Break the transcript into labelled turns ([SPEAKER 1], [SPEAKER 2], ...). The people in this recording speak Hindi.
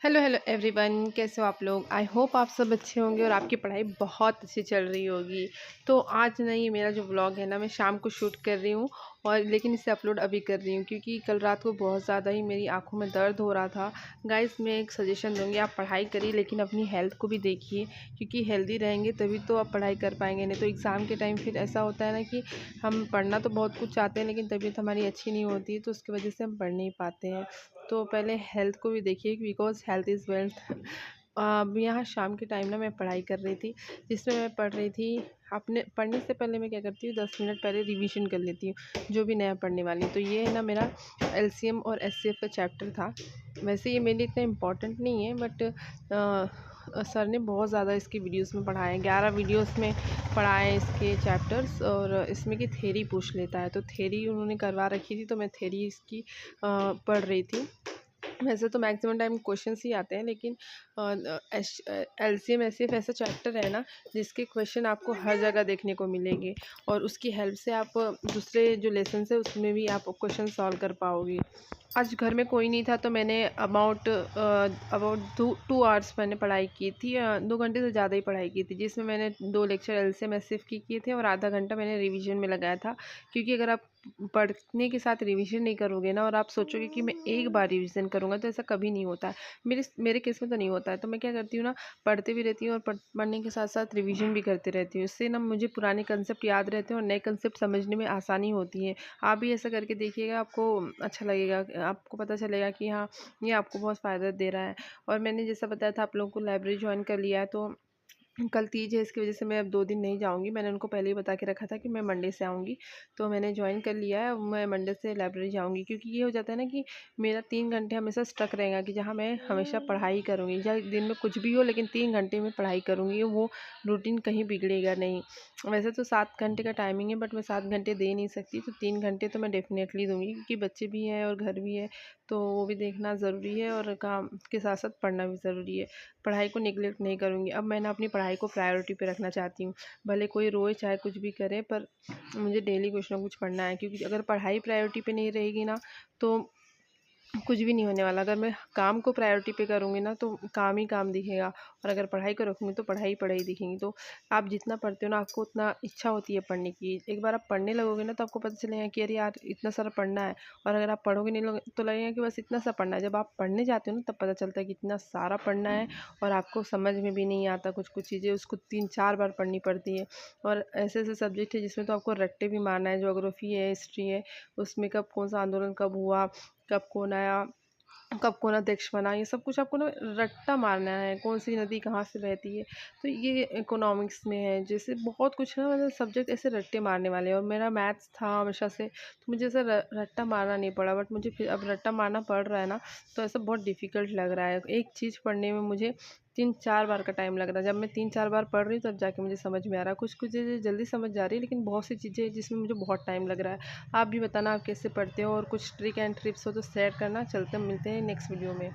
[SPEAKER 1] हेलो हेलो एवरीवन, कैसे हो आप लोग। आई होप आप सब अच्छे होंगे और आपकी पढ़ाई बहुत अच्छी चल रही होगी। तो आज ना ये मेरा जो व्लॉग है ना, मैं शाम को शूट कर रही हूँ और लेकिन इसे अपलोड अभी कर रही हूँ क्योंकि कल रात को बहुत ज़्यादा ही मेरी आंखों में दर्द हो रहा था। गाइस, मैं एक सजेशन दूँगी, आप पढ़ाई करिए लेकिन अपनी हेल्थ को भी देखिए, क्योंकि हेल्दी रहेंगे तभी तो आप पढ़ाई कर पाएंगे। नहीं तो एग्ज़ाम के टाइम फिर ऐसा होता है ना कि हम पढ़ना तो बहुत कुछ चाहते हैं लेकिन तबीयत हमारी अच्छी नहीं होती, तो उसकी वजह से हम पढ़ नहीं पाते हैं। तो पहले हेल्थ को भी देखिए, बिकॉज़ हेल्थ इज़ वेल्थ। अब यहाँ शाम के टाइम ना मैं पढ़ाई कर रही थी, जिसमें मैं पढ़ रही थी। अपने पढ़ने से पहले मैं क्या करती हूँ, 10 मिनट पहले रिवीजन कर लेती हूँ जो भी नया पढ़ने वाली हूँ। तो ये है ना मेरा एलसीएम और एचसीएफ का चैप्टर था। वैसे ये मेरे लिए इतना इम्पोर्टेंट नहीं है, बट सर ने बहुत ज़्यादा इसकी वीडियोस में पढ़ाया है, 11 वीडियोस में पढ़ाए इसके चैप्टर्स। और इसमें की थ्योरी पूछ लेता है, तो थ्योरी उन्होंने करवा रखी थी, तो मैं थ्योरी इसकी पढ़ रही थी। वैसे तो मैक्सिमम टाइम क्वेश्चंस ही आते हैं, लेकिन एलसीएम एचसीएफ ऐसा चैप्टर है ना जिसके क्वेश्चन आपको हर जगह देखने को मिलेंगे और उसकी हेल्प से आप दूसरे जो लेसन है उसमें भी आप क्वेश्चन सॉल्व कर पाओगे। आज घर में कोई नहीं था तो मैंने अबाउट अबाउट 2 आवर्स मैंने पढ़ाई की थी, 2 घंटे से ज़्यादा ही पढ़ाई की थी, जिसमें मैंने 2 लेक्चर एलसीएम एचसीएफ की किए थे और आधा घंटा मैंने रिवीजन में लगाया था। क्योंकि अगर आप पढ़ने के साथ रिवीजन नहीं करोगे ना और आप सोचोगे कि मैं एक बार रिवीजन करूँगा, तो ऐसा कभी नहीं होता है। मेरे केस में तो नहीं होता है। तो मैं क्या करती हूँ ना, पढ़ती भी रहती हूँ और पढ़ने के साथ साथ रिवीजन भी करती रहती हूँ। इससे ना मुझे पुराने कंसेप्ट याद रहते हैं और नए कंसेप्ट समझने में आसानी होती है। आप भी ऐसा करके देखिएगा, आपको अच्छा लगेगा, आपको पता चलेगा कि हाँ, ये आपको बहुत फ़ायदा दे रहा है। और मैंने जैसा बताया था आप लोगों को, लाइब्रेरी ज्वाइन कर लिया है। तो कल तीज है, इसकी वजह से मैं अब 2 दिन नहीं जाऊंगी। मैंने उनको पहले ही बता के रखा था कि मैं मंडे से आऊँगी, तो मैंने ज्वाइन कर लिया है। अब मैं मंडे से लाइब्रेरी जाऊंगी, क्योंकि ये हो जाता है ना कि मेरा 3 घंटे हमेशा स्टक रहेगा कि जहाँ मैं हमेशा पढ़ाई करूँगी, चाहे दिन में कुछ भी हो लेकिन 3 घंटे में पढ़ाई करूँगी, वो रूटीन कहीं बिगड़ेगा नहीं। वैसे तो 7 घंटे का टाइमिंग है, बट मैं 7 घंटे दे नहीं सकती, तो 3 घंटे तो मैं डेफिनेटली दूंगी, क्योंकि बच्चे भी हैं और घर भी है, तो वो भी देखना ज़रूरी है और काम के साथ साथ पढ़ना भी ज़रूरी है। पढ़ाई को निगलेक्ट नहीं करूँगी। अब मैं ना अपनी पढ़ाई को प्रायोरिटी पे रखना चाहती हूँ। भले कोई रोए चाहे कुछ भी करे, पर मुझे डेली कुछ ना कुछ पढ़ना है, क्योंकि अगर पढ़ाई प्रायोरिटी पे नहीं रहेगी ना, तो कुछ भी नहीं होने वाला। अगर मैं काम को प्रायोरिटी पे करूँगी ना, तो काम ही काम दिखेगा, और अगर पढ़ाई को रखूँगी तो पढ़ाई दिखेंगी। तो आप जितना पढ़ते हो ना, आपको उतना इच्छा होती है पढ़ने की। एक बार आप पढ़ने लगोगे ना, तो आपको पता चलेगा कि अरे यार, इतना सारा पढ़ना है। और अगर आप पढ़ोगे नहीं तो लगेगा कि बस इतना सा पढ़ना है। जब आप पढ़ने जाते हो ना, तब पता चलता है कि इतना सारा पढ़ना है और आपको समझ में भी नहीं आता। कुछ कुछ चीज़ें उसको 3-4 बार पढ़नी पड़ती है। और ऐसे ऐसे सब्जेक्ट है जिसमें तो आपको रट्टे भी मारना है। ज्योग्राफी है, हिस्ट्री है, उसमें कब कौन सा आंदोलन कब हुआ, कब कौन आया, कब कौन अध्यक्ष बना, ये सब कुछ आपको ना रट्टा मारना है। कौन सी नदी कहाँ से बहती है, तो ये इकोनॉमिक्स में है। जैसे बहुत कुछ ना, मतलब सब्जेक्ट ऐसे रट्टे मारने वाले हैं। और मेरा मैथ्स था हमेशा से, तो मुझे ऐसा रट्टा मारना नहीं पड़ा, बट मुझे फिर अब रट्टा मारना पड़ रहा है ना, तो ऐसा बहुत डिफ़िकल्ट लग रहा है। एक चीज़ पढ़ने में मुझे 3-4 बार का टाइम लग रहा है। जब मैं 3-4 बार पढ़ रही हूँ तब जाके मुझे समझ में आ रहा है। कुछ कुछ चीज़ें जल्दी समझ जा रही है, लेकिन बहुत सी चीज़ें हैं जिसमें मुझे बहुत टाइम लग रहा है। आप भी बताना आप कैसे पढ़ते हो, और कुछ ट्रिक एंड ट्रिप्स हो तो शेयर करना। चलते मिलते हैं नेक्स्ट वीडियो में।